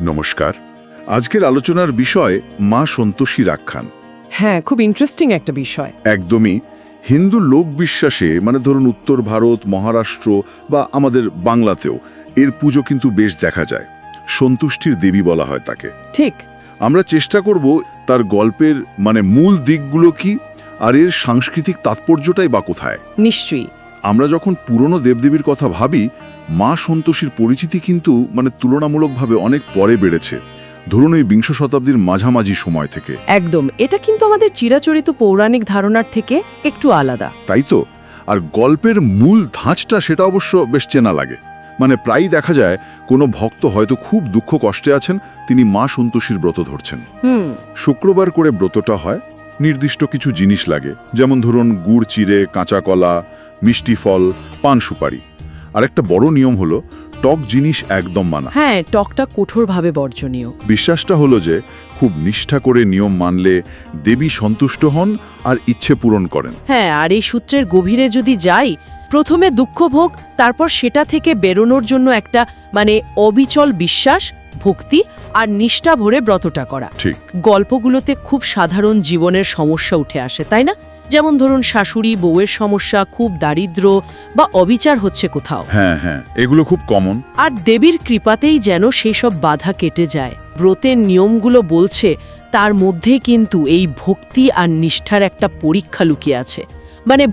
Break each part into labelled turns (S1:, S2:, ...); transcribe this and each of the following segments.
S1: নমস্কার। আজকের আলোচনার বিষয় মা সন্তোষীর আখ্যান।
S2: হ্যাঁ, খুব ইন্টারেস্টিং একটা বিষয়।
S1: একদমই। হিন্দু লোকবিশ্বাসে ধরুন উত্তর ভারত, মহারাষ্ট্র বা আমাদের বাংলাতেও এর পুজো কিন্তু বেশ দেখা যায়। সন্তুষ্টির দেবী বলা হয় তাকে।
S2: ঠিক।
S1: আমরা চেষ্টা করব তার গল্পের মূল দিকগুলো কি, আর এর সাংস্কৃতিক তাৎপর্যটাই বা কোথায়।
S2: নিশ্চয়ই।
S1: আমরা যখন পুরনো দেবদেবীর কথা ভাবি, মা সন্তোষীর পরিচিতি কিন্তু তুলনামূলকভাবে অনেক পরে বেড়েছে, ধরুন এই বিংশ শতাব্দীর মাঝামাঝি সময় থেকে।
S2: একদম, এটা কিন্তু আমাদের চিরাচরিত পৌরাণিক ধারণার থেকে একটু আলাদা।
S1: তাই তো। আর গল্পের মূল ধাঁচটা সেটা অবশ্য বেশ চেনা লাগে। প্রায়ই দেখা যায় কোনো ভক্ত হয়তো খুব দুঃখ কষ্টে আছেন, তিনি মা সন্তোষীর ব্রত ধরছেন। শুক্রবার করে ব্রতটা হয়। নির্দিষ্ট কিছু জিনিস লাগে, যেমন ধরুন গুড় চিড়ে, কাঁচা কলা, মিষ্টি ফল, পান সুপারি। আর একটা বড় নিয়ম হলো টক জিনিস একদম মানা।
S2: হ্যাঁ, টকটা কঠোরভাবে বর্জনীয়।
S1: বিশ্বাসটা হলো যে খুব নিষ্ঠা করে নিয়ম মানলে দেবী সন্তুষ্ট হন আর ইচ্ছে পূরণ করেন।
S2: হ্যাঁ, আর এই সূত্রের গভীরে যদি যাই, প্রথমে দুঃখ ভোগ, তারপর সেটা থেকে বেরোনোর জন্য একটা অবিচল বিশ্বাস, ভক্তি আর নিষ্ঠা ভরে ব্রতটা করা।
S1: ঠিক।
S2: গল্পগুলোতে খুব সাধারণ জীবনের সমস্যা উঠে আসে, তাই না? যেমন ধরুন শাশুড়ি বউয়ের সমস্যা, খুব দারিদ্র্য বা অবিচার হচ্ছে কোথাও।
S1: হ্যাঁ হ্যাঁ, এগুলো খুব কমন।
S2: আর দেবীর কৃপাতেই যেন সেই সব বাধা কেটে যায়। ব্রতের নিয়মগুলো বলছে তার মধ্যে কিন্তু এই ভক্তি আর নিষ্ঠার একটা পরীক্ষা লুকিয়ে আছে।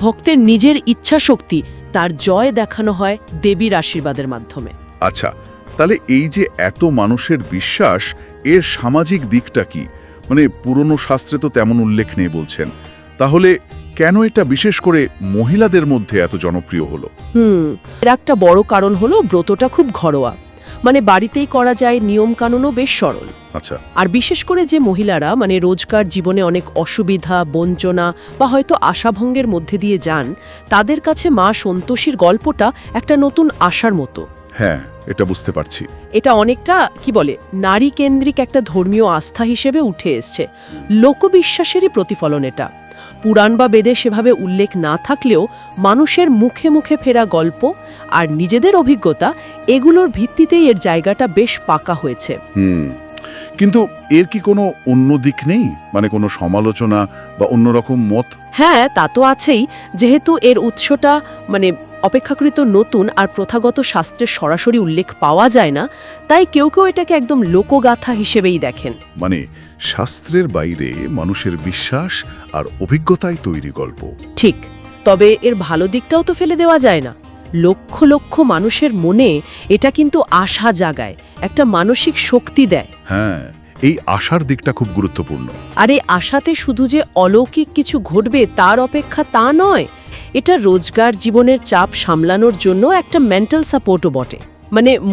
S2: ভক্তের নিজের ইচ্ছা শক্তি, তার জয় দেখানো হয় দেবীর আশীর্বাদের মাধ্যমে।
S1: আচ্ছা, তাহলে এই যে এত মানুষের বিশ্বাস, এর সামাজিক দিকটা কি? পুরনো শাস্ত্রে তো তেমন উল্লেখ নেই বলছেন। তাহলে কেন এটা বিশেষ করে মহিলাদের মধ্যে এত জনপ্রিয় হলো?
S2: এর একটা বড় কারণ হলো ব্রতটা খুব ঘরোয়া, বাড়িতেই করা যায়, নিয়ম কানুনও বেশ সরল।
S1: আচ্ছা।
S2: আর বিশেষ করে যে মহিলারা রোজকার জীবনে অনেক অসুবিধা, বঞ্চনা বা হয়তো আশাভঙ্গের মধ্যে দিয়ে যান, তাদের কাছে মা সন্তোষীর গল্পটা একটা নতুন আশার মতো।
S1: হ্যাঁ, এটা বুঝতে পারছি।
S2: এটা অনেকটা নারী কেন্দ্রিক একটা ধর্মীয় আস্থা হিসেবে উঠে এসছে। লোকবিশ্বাসেরই প্রতিফলন এটা। পুরাণ বা বেদে সেভাবে উল্লেখ না থাকলেও মানুষের মুখে মুখে ফেরা গল্প আর নিজেদের অভিজ্ঞতা, এগুলোর ভিত্তিতেই এর জায়গাটা বেশ পাকা হয়েছে।
S1: কিন্তু এর কি কোনো অন্য দিক নেই? কোনো সমালোচনা বা অন্যরকম মত?
S2: হ্যাঁ, তা তো আছেই। যেহেতু এর উৎসটা অপেক্ষাকৃত নতুন আর প্রথাগত শাস্ত্রের সরাসরি উল্লেখ পাওয়া যায় না, তাই কেউ কেউ এটাকে একদম লোকগাথা হিসেবেই দেখেন।
S1: শাস্ত্রের বাইরে মানুষের বিশ্বাস আর অভিজ্ঞতায় তৈরি গল্প।
S2: ঠিক। তবে এর ভালো দিকটাও তো ফেলে দেওয়া যায় না। লক্ষ লক্ষ মানুষের মনে এটা কিন্তু আশা জাগায়, একটা মানসিক শক্তি দেয়।
S1: হ্যাঁ, এই আশার দিকটা খুব গুরুত্বপূর্ণ।
S2: আর এই আশাতে শুধু যে অলৌকিক কিছু ঘটবে তার অপেক্ষা তা নয়, এটা রোজগার জীবনের চাপ সামলানোর জন্য একটা মেন্টাল সাপোর্টও বটে।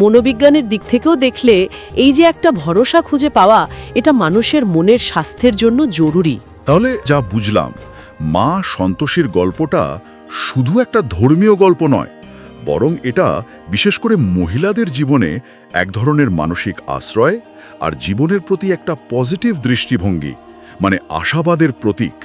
S2: মনোবিজ্ঞানের দিক থেকেও দেখলে এই যে একটা ভরসা খুঁজে পাওয়া, এটা মানুষের মনের স্বাস্থ্যের জন্য জরুরি।
S1: তাহলে যা বুঝলাম, মা সন্তোষীর গল্পটা শুধু একটা ধর্মীয় গল্প নয়, বরং এটা বিশেষ করে মহিলাদের জীবনে এক ধরনের মানসিক আশ্রয় আর জীবনের প্রতি একটা পজিটিভ দৃষ্টিভঙ্গি, আশাবাদের প্রতীক।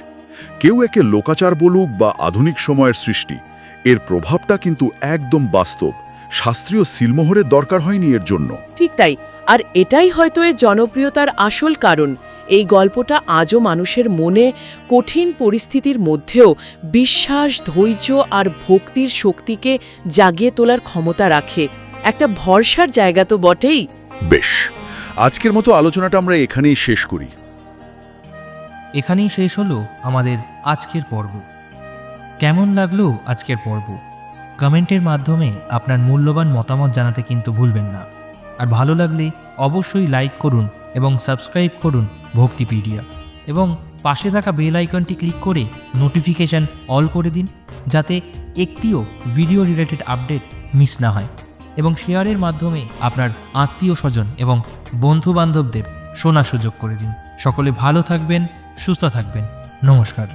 S1: কেউ একে লোকাচার বলুক বা আধুনিক সময়ের সৃষ্টি, এর প্রভাবটা কিন্তু একদম বাস্তব। শাস্ত্রীয় সিলমোহরের দরকার হয়নি এর জন্য।
S2: ঠিক তাই। আর এটাই হয়তো এর জনপ্রিয়তার আসল কারণ। এই গল্পটা আজও মানুষের মনে কঠিন পরিস্থিতির মধ্যেও বিশ্বাস, ধৈর্য আর ভক্তির শক্তিকে জাগিয়ে তোলার ক্ষমতা রাখে। একটা ভরসার জায়গা তো বটেই।
S1: বেশ, আজকের মতো আলোচনাটা আমরা এখানেই শেষ করি।
S3: এখানেই শেষ হলো আমাদের আজকের পর্ব। কেমন লাগলো আজকের পর্ব? কমেন্টের মাধ্যমে আপনার মূল্যবান মতামত জানাতে কিন্তু ভুলবেন না। আর ভালো লাগলে অবশ্যই লাইক করুন এবং সাবস্ক্রাইব করুন ভক্তিপিডিয়া, এবং পাশে থাকা বেল আইকনটি ক্লিক করে নোটিফিকেশান অল করে দিন, যাতে একটিও ভিডিও রিলেটেড আপডেট মিস না হয়। এবং শেয়ারের মাধ্যমে আপনার আত্মীয় স্বজন এবং বন্ধুবান্ধবদের শোনার সুযোগ করে দিন। সকলে ভালো থাকবেন, সুস্থ থাকবেন। নমস্কার।